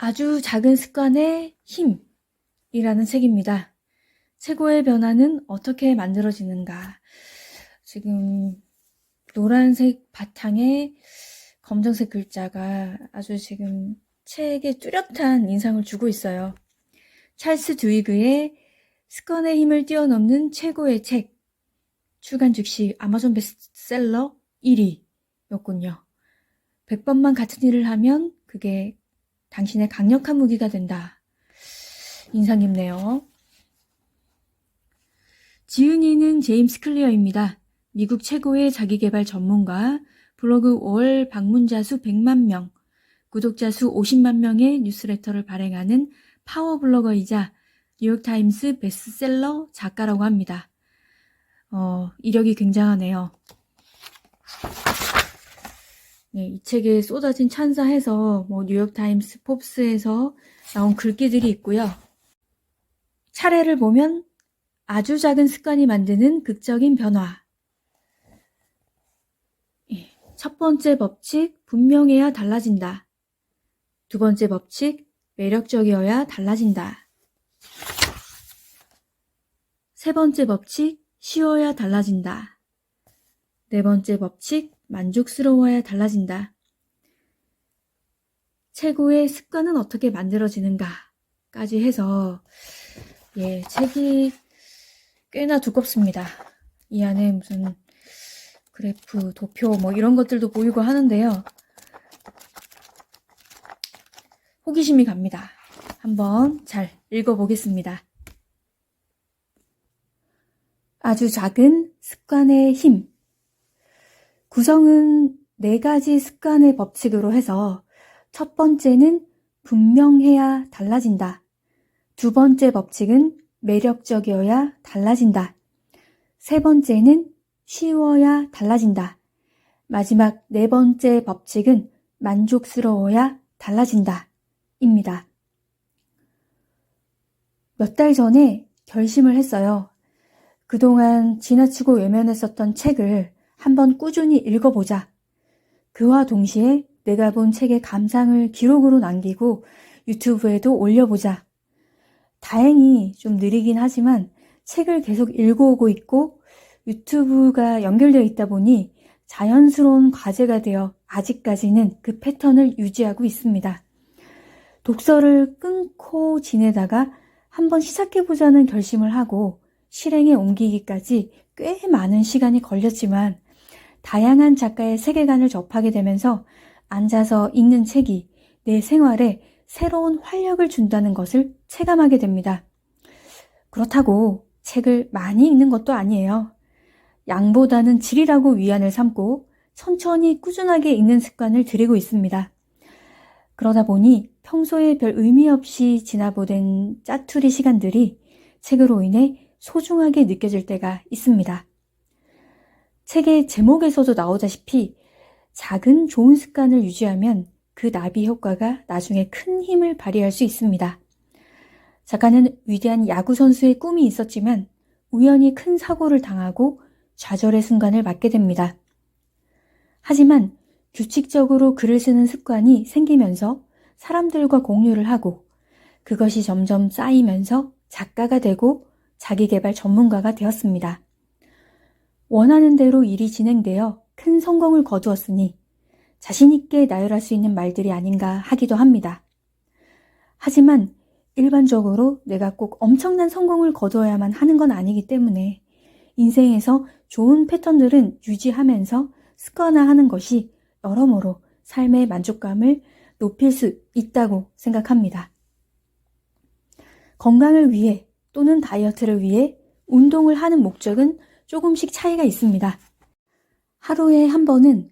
아주 작은 습관의 힘이라는 책입니다. 최고의 변화는 어떻게 만들어지는가. 지금 노란색 바탕에 검정색 글자가 아주 지금 책에 뚜렷한 인상을 주고 있어요. 찰스 듀이그의 습관의 힘을 뛰어넘는 최고의 책. 출간 즉시 아마존 베스트셀러 1위였군요. 100번만 같은 일을 하면 그게 당신의 강력한 무기가 된다. 인상 깊네요. 지은이는 제임스 클리어입니다. 미국 최고의 자기계발 전문가, 블로그 월 방문자 수 100만 명, 구독자 수 50만 명의 뉴스레터를 발행하는 파워블로거이자 뉴욕타임스 베스트셀러 작가라고 합니다. 이력이 굉장하네요. 네, 이 책에 쏟아진 찬사해서 뉴욕타임스, 포브스에서 나온 글귀들이 있고요. 차례를 보면 아주 작은 습관이 만드는 극적인 변화. 첫 번째 법칙, 분명해야 달라진다. 두 번째 법칙, 매력적이어야 달라진다. 세 번째 법칙, 쉬워야 달라진다. 네 번째 법칙, 만족스러워야 달라진다. 최고의 습관은 어떻게 만들어지는가까지 해서 책이 꽤나 두껍습니다. 이 안에 무슨 그래프, 도표 이런 것들도 보이고 하는데요. 호기심이 갑니다. 한번 잘 읽어보겠습니다. 아주 작은 습관의 힘. 구성은 4가지 습관의 법칙으로 해서 첫 번째는 분명해야 달라진다. 두 번째 법칙은 매력적이어야 달라진다. 세 번째는 쉬워야 달라진다. 마지막 4번째 법칙은 만족스러워야 달라진다. 입니다. 몇 달 전에 결심을 했어요. 그동안 지나치고 외면했었던 책을 한번 꾸준히 읽어보자. 그와 동시에 내가 본 책의 감상을 기록으로 남기고 유튜브에도 올려보자. 다행히 좀 느리긴 하지만 책을 계속 읽어오고 있고 유튜브가 연결되어 있다 보니 자연스러운 과제가 되어 아직까지는 그 패턴을 유지하고 있습니다. 독서를 끊고 지내다가 한번 시작해보자는 결심을 하고 실행에 옮기기까지 꽤 많은 시간이 걸렸지만 다양한 작가의 세계관을 접하게 되면서 앉아서 읽는 책이 내 생활에 새로운 활력을 준다는 것을 체감하게 됩니다. 그렇다고 책을 많이 읽는 것도 아니에요. 양보다는 질이라고 위안을 삼고 천천히 꾸준하게 읽는 습관을 들이고 있습니다. 그러다 보니 평소에 별 의미 없이 지나보낸 짜투리 시간들이 책으로 인해 소중하게 느껴질 때가 있습니다. 책의 제목에서도 나오다시피 작은 좋은 습관을 유지하면 그 나비 효과가 나중에 큰 힘을 발휘할 수 있습니다. 작가는 위대한 야구 선수의 꿈이 있었지만 우연히 큰 사고를 당하고 좌절의 순간을 맞게 됩니다. 하지만 규칙적으로 글을 쓰는 습관이 생기면서 사람들과 공유를 하고 그것이 점점 쌓이면서 작가가 되고 자기계발 전문가가 되었습니다. 원하는 대로 일이 진행되어 큰 성공을 거두었으니 자신있게 나열할 수 있는 말들이 아닌가 하기도 합니다. 하지만 일반적으로 내가 꼭 엄청난 성공을 거두어야만 하는 건 아니기 때문에 인생에서 좋은 패턴들은 유지하면서 습관화하는 것이 여러모로 삶의 만족감을 높일 수 있다고 생각합니다. 건강을 위해 또는 다이어트를 위해 운동을 하는 목적은 조금씩 차이가 있습니다. 하루에 한 번은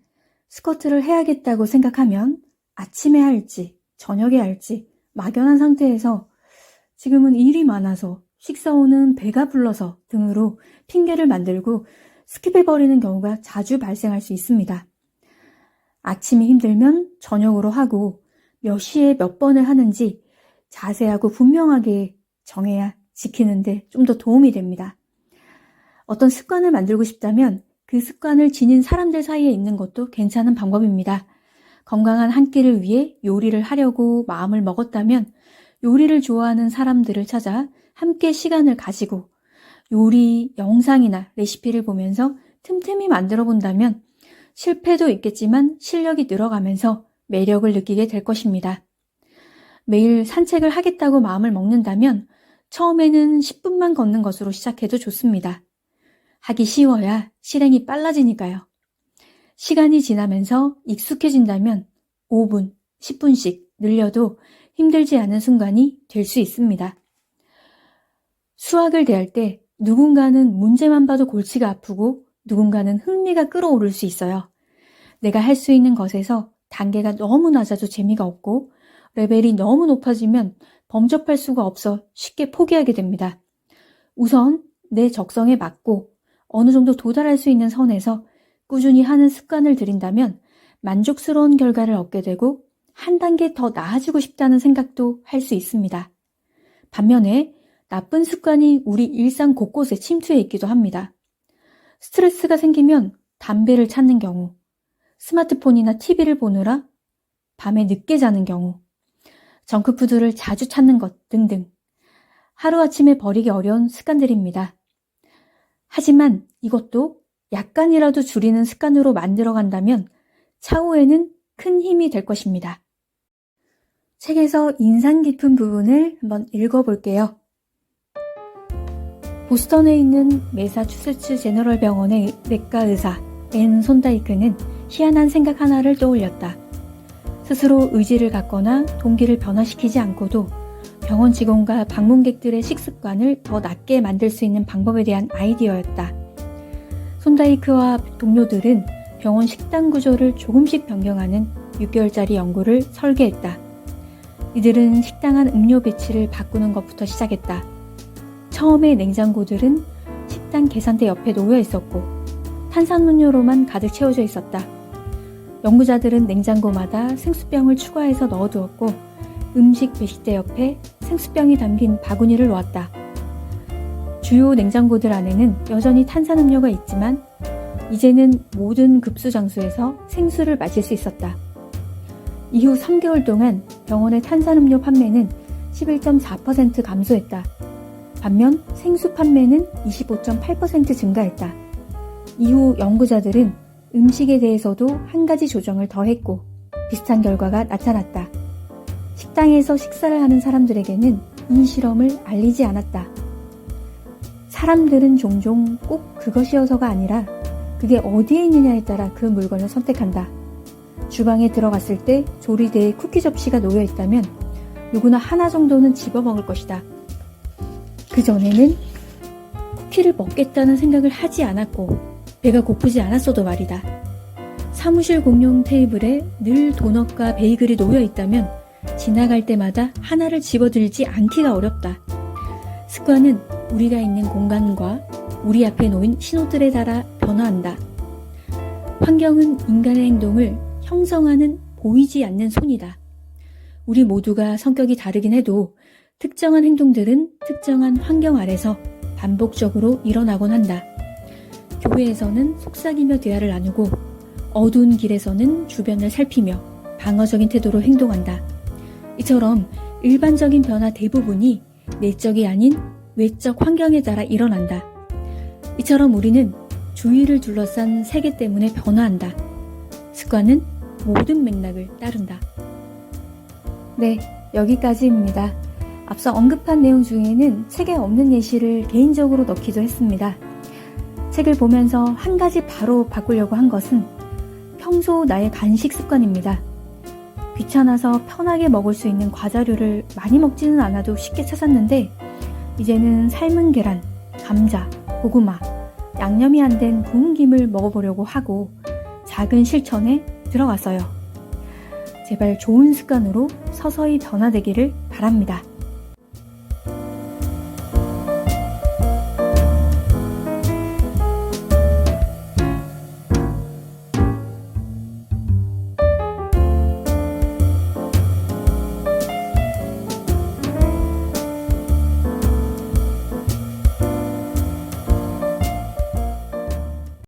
스쿼트를 해야겠다고 생각하면 아침에 할지 저녁에 할지 막연한 상태에서 지금은 일이 많아서 식사 후는 배가 불러서 등으로 핑계를 만들고 스킵해버리는 경우가 자주 발생할 수 있습니다. 아침이 힘들면 저녁으로 하고 몇 시에 몇 번을 하는지 자세하고 분명하게 정해야 지키는데 좀 더 도움이 됩니다. 어떤 습관을 만들고 싶다면 그 습관을 지닌 사람들 사이에 있는 것도 괜찮은 방법입니다. 건강한 한 끼를 위해 요리를 하려고 마음을 먹었다면 요리를 좋아하는 사람들을 찾아 함께 시간을 가지고 요리 영상이나 레시피를 보면서 틈틈이 만들어 본다면 실패도 있겠지만 실력이 늘어가면서 매력을 느끼게 될 것입니다. 매일 산책을 하겠다고 마음을 먹는다면 처음에는 10분만 걷는 것으로 시작해도 좋습니다. 하기 쉬워야 실행이 빨라지니까요. 시간이 지나면서 익숙해진다면 5분, 10분씩 늘려도 힘들지 않은 순간이 될 수 있습니다. 수학을 대할 때 누군가는 문제만 봐도 골치가 아프고 누군가는 흥미가 끌어오를 수 있어요. 내가 할 수 있는 것에서 단계가 너무 낮아도 재미가 없고 레벨이 너무 높아지면 범접할 수가 없어 쉽게 포기하게 됩니다. 우선 내 적성에 맞고 어느 정도 도달할 수 있는 선에서 꾸준히 하는 습관을 들인다면 만족스러운 결과를 얻게 되고 한 단계 더 나아지고 싶다는 생각도 할 수 있습니다. 반면에 나쁜 습관이 우리 일상 곳곳에 침투해 있기도 합니다. 스트레스가 생기면 담배를 찾는 경우, 스마트폰이나 TV를 보느라 밤에 늦게 자는 경우, 정크푸드를 자주 찾는 것 등등 하루아침에 버리기 어려운 습관들입니다. 하지만 이것도 약간이라도 줄이는 습관으로 만들어간다면 차후에는 큰 힘이 될 것입니다. 책에서 인상 깊은 부분을 한번 읽어볼게요. 보스턴에 있는 매사추세츠 제너럴 병원의 내과 의사 앤 손다이크는 희한한 생각 하나를 떠올렸다. 스스로 의지를 갖거나 동기를 변화시키지 않고도 병원 직원과 방문객들의 식습관을 더 낫게 만들 수 있는 방법에 대한 아이디어였다. 손다이크와 동료들은 병원 식단 구조를 조금씩 변경하는 6개월짜리 연구를 설계했다. 이들은 식당 안 음료 배치를 바꾸는 것부터 시작했다. 처음에 냉장고들은 식당 계산대 옆에 놓여 있었고 탄산음료로만 가득 채워져 있었다. 연구자들은 냉장고마다 생수병을 추가해서 넣어두었고 음식 배식대 옆에 생수병이 담긴 바구니를 놓았다. 주요 냉장고들 안에는 여전히 탄산음료가 있지만 이제는 모든 급수 장소에서 생수를 마실 수 있었다. 이후 3개월 동안 병원의 탄산음료 판매는 11.4% 감소했다. 반면 생수 판매는 25.8% 증가했다. 이후 연구자들은 음식에 대해서도 한 가지 조정을 더했고 비슷한 결과가 나타났다. 식당에서 식사를 하는 사람들에게는 이 실험을 알리지 않았다. 사람들은 종종 꼭 그것이어서가 아니라 그게 어디에 있느냐에 따라 그 물건을 선택한다. 주방에 들어갔을 때 조리대에 쿠키 접시가 놓여 있다면 누구나 하나 정도는 집어먹을 것이다. 그전에는 쿠키를 먹겠다는 생각을 하지 않았고 배가 고프지 않았어도 말이다. 사무실 공용 테이블에 늘 도넛과 베이글이 놓여 있다면 지나갈 때마다 하나를 집어들지 않기가 어렵다. 습관은 우리가 있는 공간과 우리 앞에 놓인 신호들에 따라 변화한다. 환경은 인간의 행동을 형성하는 보이지 않는 손이다. 우리 모두가 성격이 다르긴 해도 특정한 행동들은 특정한 환경 아래서 반복적으로 일어나곤 한다. 교회에서는 속삭이며 대화를 나누고 어두운 길에서는 주변을 살피며 방어적인 태도로 행동한다. 이처럼 일반적인 변화 대부분이 내적이 아닌 외적 환경에 따라 일어난다. 이처럼 우리는 주위를 둘러싼 세계 때문에 변화한다. 습관은 모든 맥락을 따른다. 네, 여기까지입니다. 앞서 언급한 내용 중에는 책에 없는 예시를 개인적으로 넣기도 했습니다. 책을 보면서 한 가지 바로 바꾸려고 한 것은 평소 나의 간식 습관입니다. 귀찮아서 편하게 먹을 수 있는 과자류를 많이 먹지는 않아도 쉽게 찾았는데 이제는 삶은 계란, 감자, 고구마, 양념이 안 된 구운 김을 먹어보려고 하고 작은 실천에 들어갔어요. 제발 좋은 습관으로 서서히 변화되기를 바랍니다.